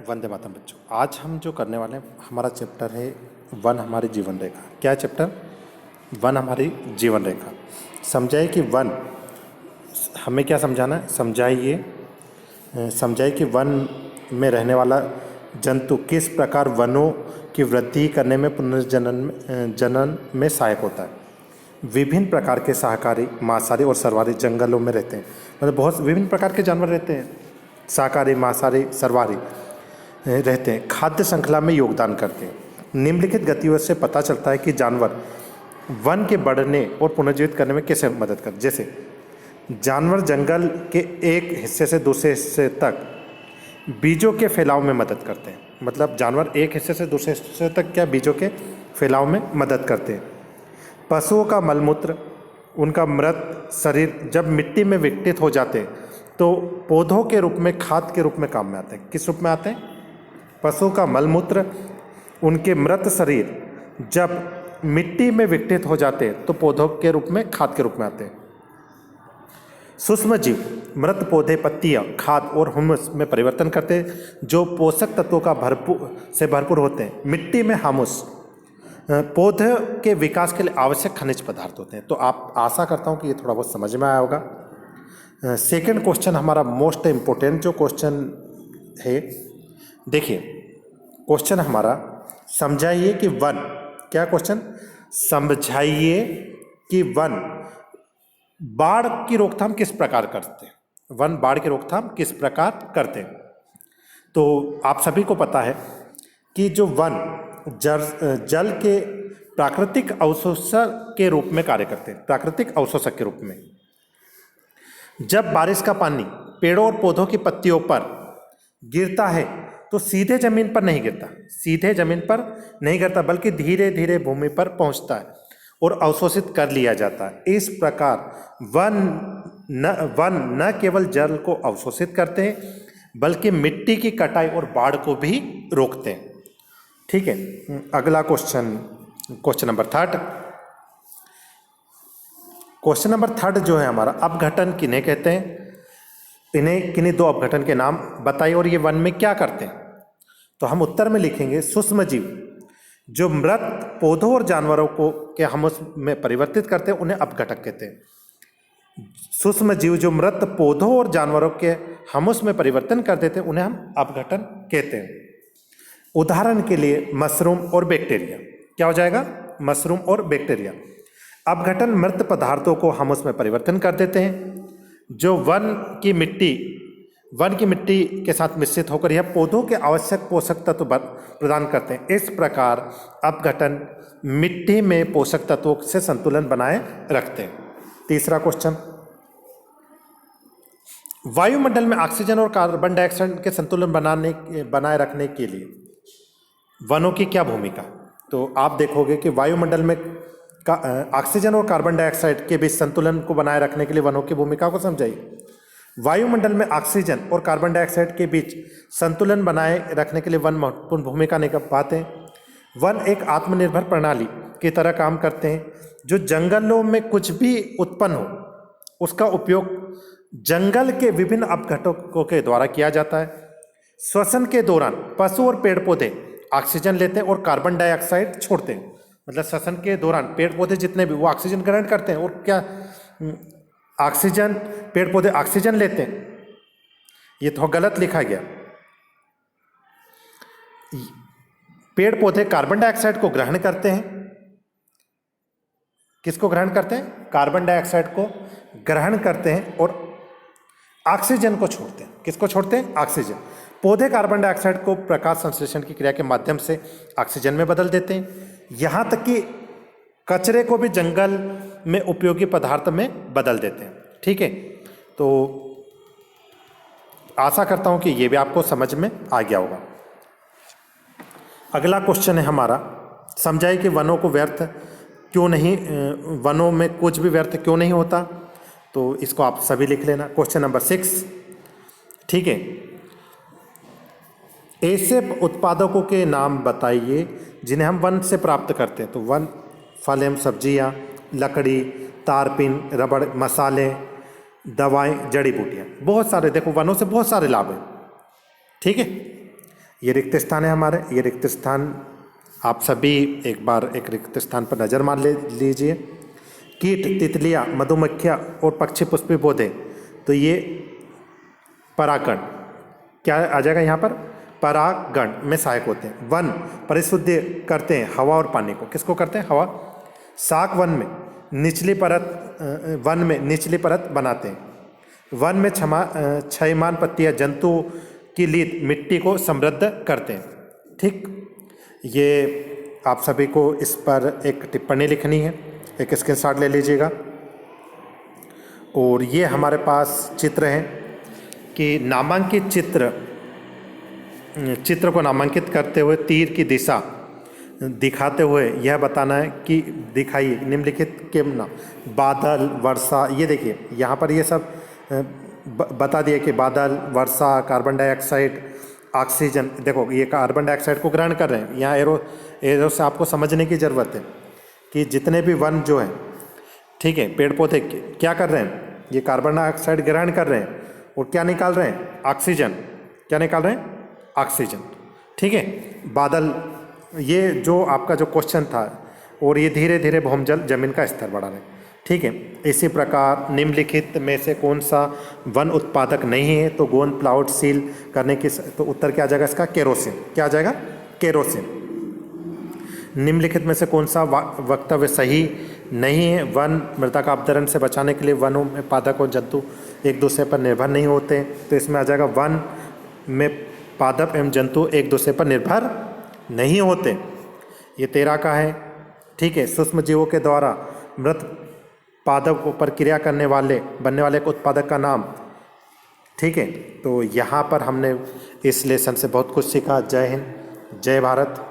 वंदे मातरम बच्चों। आज हम जो करने वाले हैं हमारा चैप्टर है वन हमारी जीवन रेखा। क्या चैप्टर? वन हमारी जीवन रेखा। समझाइए कि वन हमें क्या समझाना है? समझाइए कि वन में रहने वाला जंतु किस प्रकार वनों की वृद्धि करने में जनन में सहायक होता है। विभिन्न प्रकार के शाकाहारी, मांसाहारी और सर्वाहारी जंगलों में रहते हैं। मतलब बहुत विभिन्न प्रकार के जानवर रहते हैं, शाकाहारी, मांसाहारी, सर्वाहारी रहते हैं। खाद्य श्रृंखला में योगदान करते हैं। निम्नलिखित गतिविधियों से पता चलता है कि जानवर वन के बढ़ने और पुनर्जीवित करने में कैसे मदद करते। जैसे जानवर जंगल के एक हिस्से से दूसरे हिस्से तक बीजों के फैलाव में मदद करते हैं। मतलब जानवर एक हिस्से से दूसरे हिस्से तक क्या बीजों के फैलाव में मदद करते हैं। पशुओं का मलमूत्र, उनका मृत शरीर जब मिट्टी में विघटित हो जाते हैं तो पौधों के रूप में, खाद के रूप में काम में आते हैं। किस रूप में आते हैं? पशुओं का मलमूत्र, उनके मृत शरीर जब मिट्टी में विघटित हो जाते हैं तो पौधों के रूप में, खाद के रूप में आते हैं। सूक्ष्म जीव मृत पौधे, पत्तियां, खाद और हुमस में परिवर्तन करते हैं जो पोषक तत्वों का भरपूर होते हैं। मिट्टी में हामुस पौधे के विकास के लिए आवश्यक खनिज पदार्थ होते हैं। तो आप आशा करता हूं कि ये थोड़ा बहुत समझ में आया होगा। सेकंड क्वेश्चन हमारा मोस्ट इम्पोर्टेंट जो क्वेश्चन है, देखिए क्वेश्चन हमारा समझाइए कि वन, क्या क्वेश्चन? समझाइए कि वन बाढ़ की रोकथाम किस प्रकार करते हैं। वन बाढ़ की रोकथाम किस प्रकार करते हैं। तो आप सभी को पता है कि जो वन जल के प्राकृतिक अवशोषक के रूप में कार्य करते हैं। प्राकृतिक अवशोषक के रूप में जब बारिश का पानी पेड़ों और पौधों की पत्तियों पर गिरता है तो सीधे जमीन पर नहीं गिरता, बल्कि धीरे धीरे भूमि पर पहुंचता है और अवशोषित कर लिया जाता है। इस प्रकार वन न केवल जल को अवशोषित करते हैं बल्कि मिट्टी की कटाई और बाढ़ को भी रोकते हैं। ठीक है, अगला question number third. Question number third जो है हमारा, अपघटन किन्हें कहते हैं? इन्हें किन्हीं दो अपघटन के नाम बताइए और ये वन में क्या करते हैं। तो हम उत्तर में लिखेंगे सूक्ष्म जीव जो मृत पौधों और जानवरों को के हुमस में परिवर्तित करते हैं उन्हें अपघटक कहते हैं। सूक्ष्म जीव जो मृत पौधों और जानवरों के हुमस में परिवर्तन कर देते हैं उन्हें हम अपघटन कहते हैं। उदाहरण के लिए मशरूम और बैक्टीरिया। क्या हो जाएगा? मशरूम और बैक्टीरिया। अपघटन मृत पदार्थों को हुमस में परिवर्तन कर देते हैं जो वन की मिट्टी के साथ मिश्रित होकर यह पौधों के आवश्यक पोषक तत्व प्रदान करते हैं। इस प्रकार अपघटन मिट्टी में पोषक तत्वों से संतुलन बनाए रखते हैं। तीसरा क्वेश्चन, वायुमंडल में ऑक्सीजन और कार्बन डाइऑक्साइड के संतुलन बनाए रखने के लिए वनों की क्या भूमिका? तो आप देखोगे कि वायुमंडल में ऑक्सीजन और कार्बन डाइऑक्साइड के बीच संतुलन को बनाए रखने के लिए वनों की भूमिका को समझाइए। वायुमंडल में ऑक्सीजन और कार्बन डाइऑक्साइड के बीच संतुलन बनाए रखने के लिए वन महत्वपूर्ण भूमिका निभाते हैं। वन एक आत्मनिर्भर प्रणाली की तरह काम करते हैं। जो जंगलों में कुछ भी उत्पन्न हो उसका उपयोग जंगल के विभिन्न अपघटकों के द्वारा किया जाता है। श्वसन के दौरान पशु और पेड़ पौधे ऑक्सीजन लेते हैं और कार्बन डाइऑक्साइड छोड़ते हैं। मतलब श्वसन के दौरान पेड़ पौधे जितने भी वो ऑक्सीजन ग्रहण करते हैं और क्या ऑक्सीजन, पेड़ पौधे ऑक्सीजन लेते हैं। ये तो गलत लिखा गया। पेड़ पौधे कार्बन डाइऑक्साइड को ग्रहण करते हैं। किसको ग्रहण करते हैं? कार्बन डाइऑक्साइड को ग्रहण करते हैं और ऑक्सीजन को छोड़ते हैं। किसको छोड़ते हैं? ऑक्सीजन। पौधे कार्बन डाइऑक्साइड को प्रकाश संश्लेषण की क्रिया के माध्यम से ऑक्सीजन में बदल देते हैं। यहाँ तक कि कचरे को भी जंगल में उपयोगी पदार्थ में बदल देते हैं। ठीक है, तो आशा करता हूँ कि ये भी आपको समझ में आ गया होगा। अगला क्वेश्चन है हमारा, समझाइए कि वनों में कुछ भी व्यर्थ क्यों नहीं होता। तो इसको आप सभी लिख लेना। Question number 6। ठीक है, ऐसे उत्पादकों के नाम बताइए जिन्हें हम वन से प्राप्त करते हैं। तो वन फल एवं सब्जियां, लकड़ी, तारपीन, रबड़, मसाले, दवाएं, जड़ी बूटियां, बहुत सारे। देखो वनों से बहुत सारे लाभ हैं। ठीक है, ये रिक्त स्थान है हमारे। ये रिक्त स्थान आप सभी एक बार एक रिक्त स्थान पर नज़र मार लीजिए। कीट, तितलियाँ, मधुमक्खियाँ और पक्षी पुष्पी पौधे, तो ये परागण क्या आ जाएगा यहाँ पर, परागण में सहायक होते हैं। वन परिशुद्ध करते हैं हवा और पानी को। किसको करते हैं, हवा। शाक वन में निचली परत बनाते हैं। वन में क्षयमान पत्तियाँ जंतु की लीद मिट्टी को समृद्ध करते हैं। ठीक, ये आप सभी को इस पर एक टिप्पणी लिखनी है, एक स्क्रीनशॉट ले लीजिएगा। और ये हमारे पास चित्र हैं कि नामांकित चित्र को नामांकित करते हुए तीर की दिशा दिखाते हुए यह बताना है कि दिखाइए निम्नलिखित के नाम, बादल, वर्षा। ये देखिए यहाँ पर ये सब बता दिया कि बादल, वर्षा, कार्बन डाइऑक्साइड, ऑक्सीजन। देखो ये कार्बन डाइऑक्साइड को ग्रहण कर रहे हैं। यहाँ एरो से आपको समझने की ज़रूरत है कि जितने भी वन जो हैं, ठीक है, पेड़ पौधे क्या कर रहे हैं, ये कार्बन डाइऑक्साइड ग्रहण कर रहे हैं और क्या निकाल रहे हैं, ऑक्सीजन। क्या निकाल रहे हैं, ऑक्सीजन। ठीक है, बादल, ये जो आपका जो क्वेश्चन था, और ये धीरे धीरे भौमजल जमीन का स्तर बढ़ा रहे हैं। ठीक है, इसी प्रकार निम्नलिखित में से कौन सा वन उत्पादक नहीं है, तो गोंद प्लाउड सील करने की, तो उत्तर क्या आ जाएगा इसका, केरोसिन। क्या आ जाएगा, केरोसिन। निम्नलिखित में से कौन सा वक्तव्य सही नहीं है, वन मृदा का अपहरण से बचाने के लिए वनों में पादप और जंतु एक दूसरे पर निर्भर नहीं होते, तो इसमें आ जाएगा वन में पादप एवं जंतु एक दूसरे पर निर्भर नहीं होते। ये 13 का है। ठीक है, सूक्ष्म जीवों के द्वारा मृत पादप पर क्रिया बनने वाले एक उत्पादक का नाम। ठीक है, तो यहाँ पर हमने इस लेसन से बहुत कुछ सीखा। जय हिंद, जय भारत।